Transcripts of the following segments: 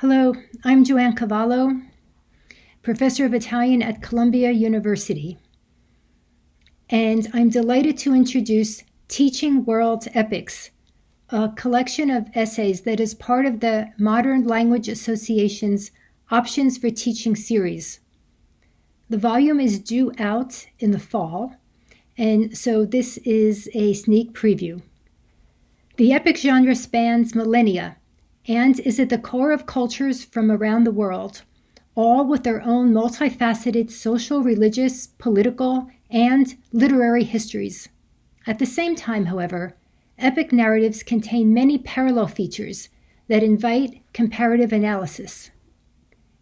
Hello, I'm Joanne Cavallo, professor of Italian at Columbia University, and I'm delighted to introduce Teaching World Epics, a collection of essays that is part of the Modern Language Association's Options for Teaching series. The volume is due out in the fall, and so this is a sneak preview. The epic genre spans millennia and is at the core of cultures from around the world, all with their own multifaceted social, religious, political, and literary histories. At the same time, however, epic narratives contain many parallel features that invite comparative analysis.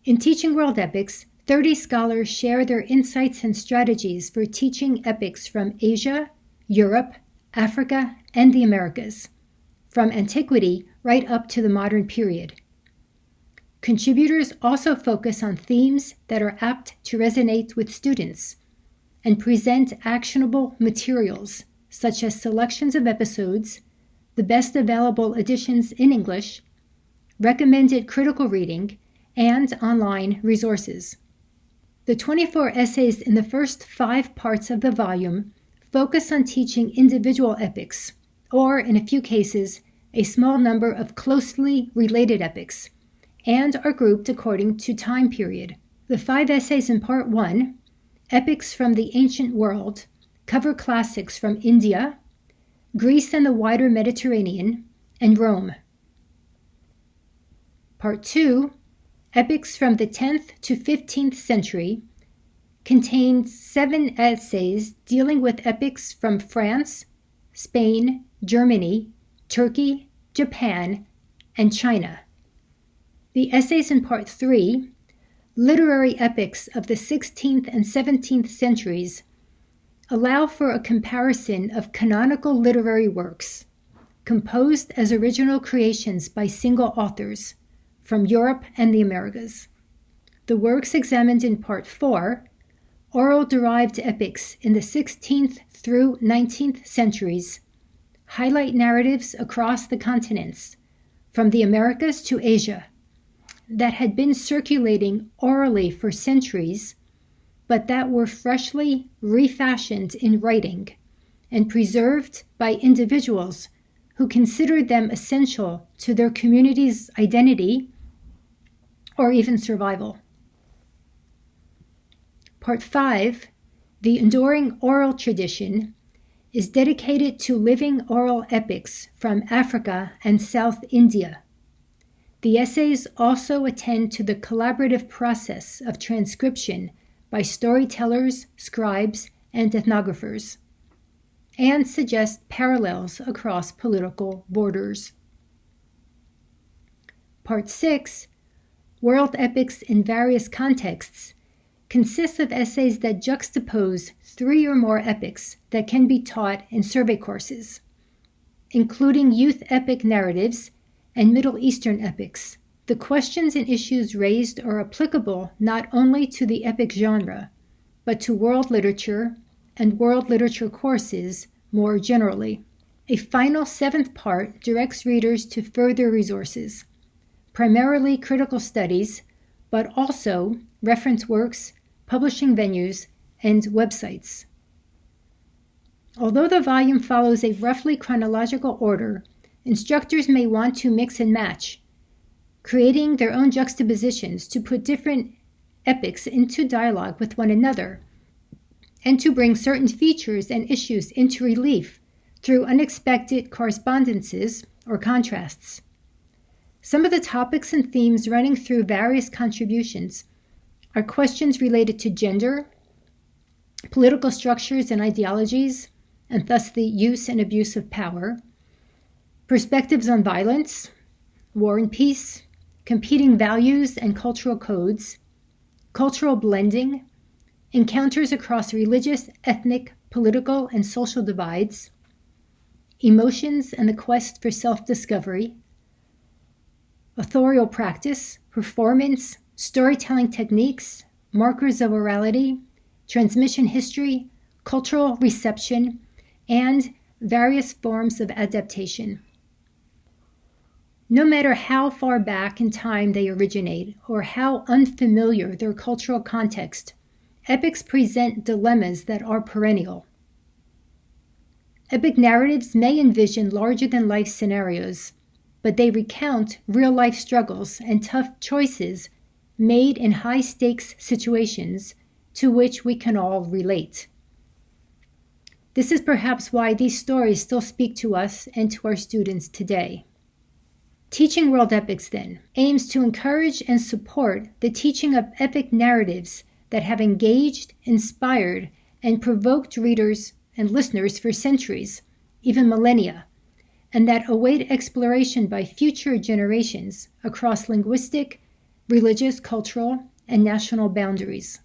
In Teaching World Epics, 30 scholars share their insights and strategies for teaching epics from Asia, Europe, Africa, and the Americas, from antiquity right up to the modern period. Contributors also focus on themes that are apt to resonate with students and present actionable materials such as selections of episodes, the best available editions in English, recommended critical reading, and online resources. The 24 essays in the first 5 parts of the volume focus on teaching individual epics, or in a few cases, a small number of closely related epics, and are grouped according to time period. The 5 essays in Part 1, Epics from the Ancient World, cover classics from India, Greece and the wider Mediterranean, and Rome. Part 2, Epics from the 10th to 15th century, contains 7 essays dealing with epics from France, Spain, Germany, Turkey, Japan, and China. The essays in Part 3, Literary Epics of the 16th and 17th centuries, allow for a comparison of canonical literary works, composed as original creations by single authors from Europe and the Americas. The works examined in Part 4, Oral-derived epics in the 16th through 19th centuries, highlight narratives across the continents, from the Americas to Asia, that had been circulating orally for centuries, but that were freshly refashioned in writing and preserved by individuals who considered them essential to their community's identity or even survival. Part 5, The Enduring Oral Tradition, is dedicated to living oral epics from Africa and South India. The essays also attend to the collaborative process of transcription by storytellers, scribes, and ethnographers, and suggest parallels across political borders. Part 6, World Epics in Various Contexts, consists of essays that juxtapose 3 or more epics that can be taught in survey courses, including youth epic narratives and Middle Eastern epics. The questions and issues raised are applicable not only to the epic genre, but to world literature and world literature courses more generally. A final 7th part directs readers to further resources, primarily critical studies, but also reference works, publishing venues, and websites. Although the volume follows a roughly chronological order, instructors may want to mix and match, creating their own juxtapositions to put different epics into dialogue with one another, and to bring certain features and issues into relief through unexpected correspondences or contrasts. Some of the topics and themes running through various contributions are questions related to gender, political structures and ideologies, and thus the use and abuse of power, perspectives on violence, war and peace, competing values and cultural codes, cultural blending, encounters across religious, ethnic, political, and social divides, emotions and the quest for self-discovery, authorial practice, performance, storytelling techniques, markers of orality, transmission history, cultural reception, and various forms of adaptation. No matter how far back in time they originate or how unfamiliar their cultural context, epics present dilemmas that are perennial. Epic narratives may envision larger-than-life scenarios, but they recount real-life struggles and tough choices made in high-stakes situations to which we can all relate. This is perhaps why these stories still speak to us and to our students today. Teaching World Epics, then, aims to encourage and support the teaching of epic narratives that have engaged, inspired, and provoked readers and listeners for centuries, even millennia, and that await exploration by future generations across linguistic, religious, cultural, and national boundaries.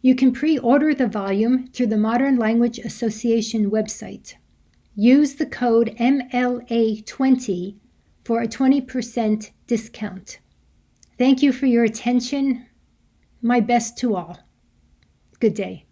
You can pre-order the volume through the Modern Language Association website. Use the code MLA20 for a 20% discount. Thank you for your attention. My best to all. Good day.